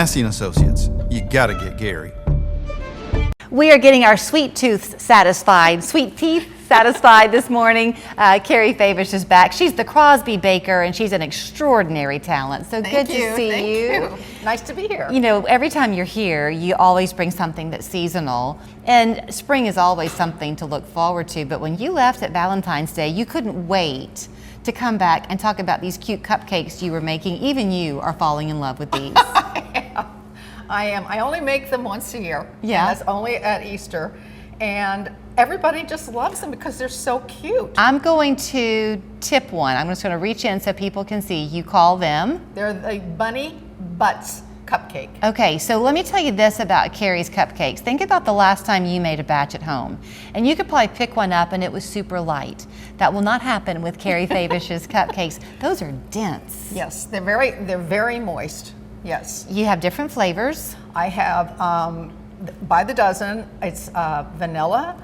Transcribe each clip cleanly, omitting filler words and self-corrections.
Massey & Associates. You gotta get Kary. We are getting our sweet teeth satisfied this morning. Kary Favish is back. She's the Crosby Baker, and she's an extraordinary talent. So good to see you. Nice to be here. You know, every time you're here, you always bring something that's seasonal, and spring is always something to look forward to. But when you left at Valentine's Day, you couldn't wait to come back and talk about these cute cupcakes you were making. Even you are falling in love with these. I am. I only make them once a year. Yeah. And that's only at Easter. And everybody just loves them because they're so cute. I'm going to tip one. I'm just going to reach in so people can see. You call them? They're the Bunny Butts cupcake. Okay, so let me tell you this about Kary's cupcakes. Think about the last time you made a batch at home. And you could probably pick one up and it was super light. That will not happen with Kary Favish's cupcakes. Those are dense. Yes, they're very moist. Yes. You have different flavors. I have, by the dozen, it's vanilla,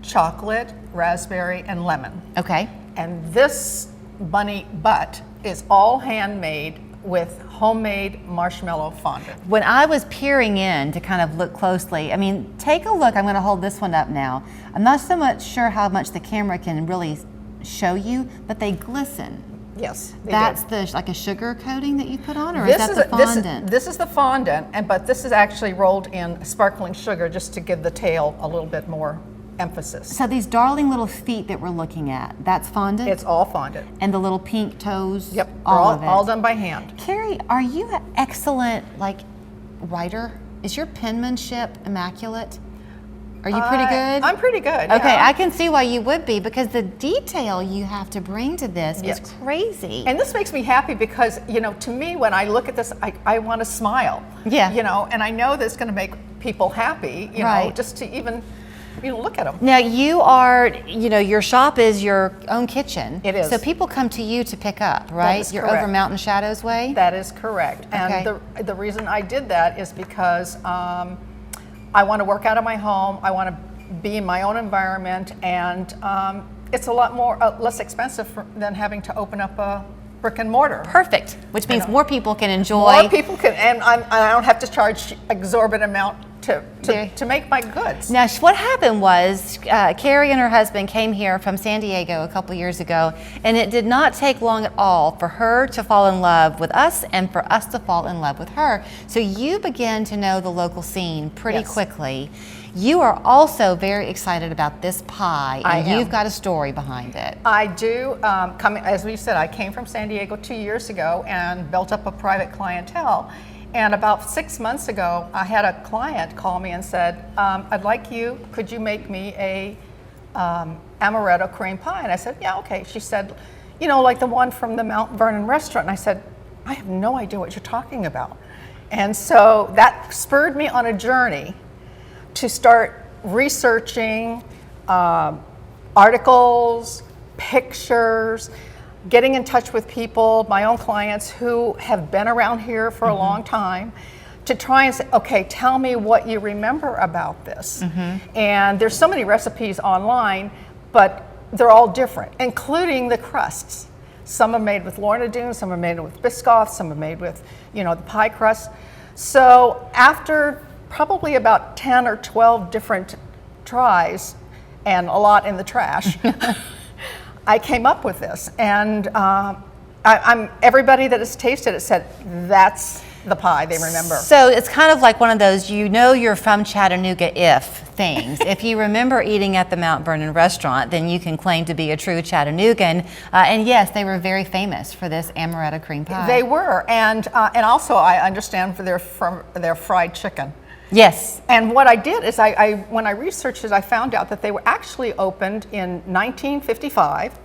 chocolate, raspberry, and lemon. Okay. And this bunny butt is all handmade with homemade marshmallow fondant. When I was peering in to kind of look closely, I mean, take a look. I'm going to hold this one up now. I'm not so much sure how much the camera can really show you, but they glisten. Yes, That's like a sugar coating that you put on, or is that the fondant? This is the fondant, but this is actually rolled in sparkling sugar just to give the tail a little bit more emphasis. So these darling little feet that we're looking at, that's fondant? It's all fondant. And the little pink toes? Yep, all of it. all done by hand. Kary, are you an excellent writer? Is your penmanship immaculate? Are you pretty good? I'm pretty good. Okay, yeah. I can see why you would be, because the detail you have to bring to this is crazy. And this makes me happy because, you know, to me, when I look at this, I want to smile. Yeah. You know, and I know that's going to make people happy, you know, just to even, you know, look at them. Now you are, you know, your shop is your own kitchen. It is. So people come to you to pick up, right? That is You're correct. over Mountain Shadows way? That is correct. Okay. And the reason I did that is because I want to work out of my home. I want to be in my own environment, and it's a lot more less expensive than having to open up a brick and mortar. Perfect, which means more people can enjoy. More people can, and I don't have to charge exorbitant amount to make my goods. Now, what happened was Kary and her husband came here from San Diego a couple years ago, and it did not take long at all for her to fall in love with us and for us to fall in love with her. So you began to know the local scene pretty quickly. You are also very excited about this pie, and you've got a story behind it. I do. As we said, I came from San Diego 2 years ago and built up a private clientele. And about 6 months ago, I had a client call me and said, I'd like you, could you make me a amaretto cream pie? And I said, yeah, okay. She said, you know, like the one from the Mount Vernon restaurant. And I said, I have no idea what you're talking about. And so that spurred me on a journey to start researching articles, pictures, getting in touch with people, my own clients who have been around here for a long time, to try and say, okay, tell me what you remember about this. And there's so many recipes online, but they're all different, including the crusts. Some are made with Lorna Doone, some are made with Biscoff, some are made with, you know, the pie crust. So after probably about 10 or 12 different tries and a lot in the trash, I came up with this. And everybody that has tasted it said, that's the pie they remember. So it's kind of like one of those, you know, you're from Chattanooga if things. If you remember eating at the Mount Vernon restaurant, then you can claim to be a true Chattanoogan. And yes, they were very famous for this amaretto cream pie. They were, and also I understand for their fried chicken. Yes. And what I did is when I researched it, I found out that they were actually opened in 1955.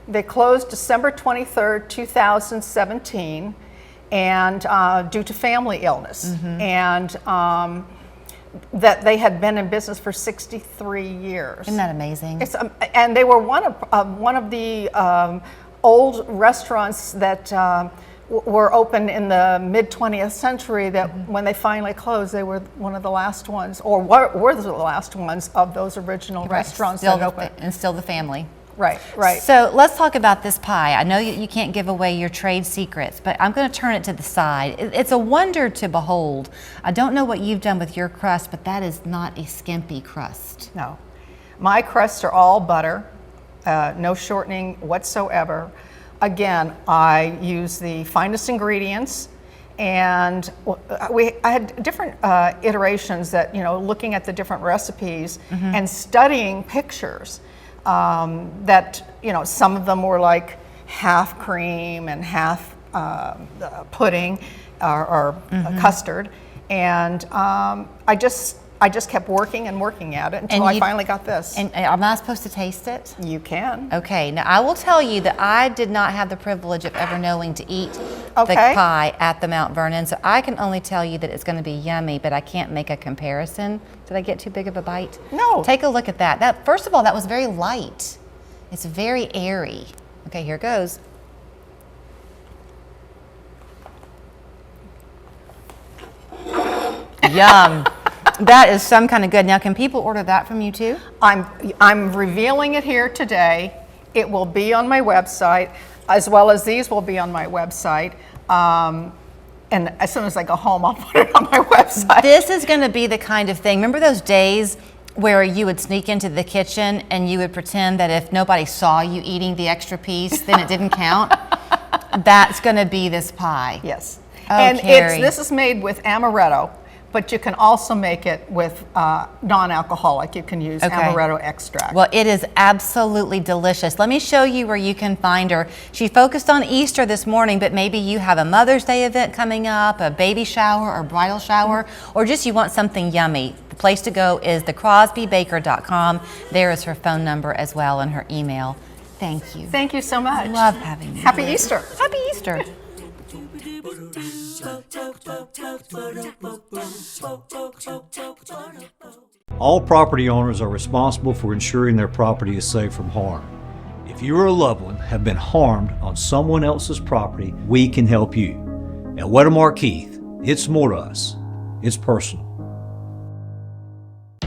They closed December 23rd, 2017, and due to family illness. And that they had been in business for 63 years. Isn't that amazing? It's, and they were one of the old restaurants that were open in the mid-20th century, that when they finally closed, they were one of the last ones, or were the last ones of those original restaurants that opened. And still the family. Right, right. So let's talk about this pie. I know you can't give away your trade secrets, but I'm going to turn it to the side. It's a wonder to behold. I don't know what you've done with your crust, but that is not a skimpy crust. No. My crusts are all butter, no shortening whatsoever. Again, I use the finest ingredients, and I had different iterations that, looking at the different recipes and studying pictures. That some of them were like half cream and half pudding or custard, and I just kept working and working at it until I finally got this. And am I supposed to taste it? You can. Okay, now I will tell you that I did not have the privilege of ever knowing to eat the pie at the Mount Vernon, so I can only tell you that it's going to be yummy, but I can't make a comparison. Did I get too big of a bite? No. Take a look at that. First of all, that was very light. It's very airy. Okay, here it goes. Yum. That is some kind of good. Now, can people order that from you too? I'm revealing it here today. It will be on my website, as well as these will be on my website. And as soon as I go home, I'll put it on my website. This is going to be the kind of thing. Remember those days where you would sneak into the kitchen and you would pretend that if nobody saw you eating the extra piece, then it didn't count? That's going to be this pie. Yes. Oh, And Kary. this is made with amaretto, but you can also make it with non-alcoholic. You can use amaretto extract. Well, it is absolutely delicious. Let me show you where you can find her. She focused on Easter this morning, but maybe you have a Mother's Day event coming up, a baby shower or bridal shower, or just you want something yummy. The place to go is thecrosbybaker.com. There is her phone number as well and her email. Thank you. Thank you so much. Love having you. Happy Easter. Happy Easter. All property owners are responsible for ensuring their property is safe from harm. If you or a loved one have been harmed on someone else's property, we can help you. At Wedemark Keith, it's more to us. It's personal.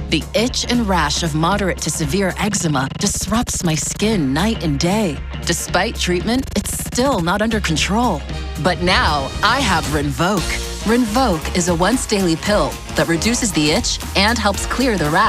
The itch and rash of moderate to severe eczema disrupts my skin night and day. Despite treatment, it's still not under control. But now I have Rinvoq. Rinvoq is a once-daily pill that reduces the itch and helps clear the rash.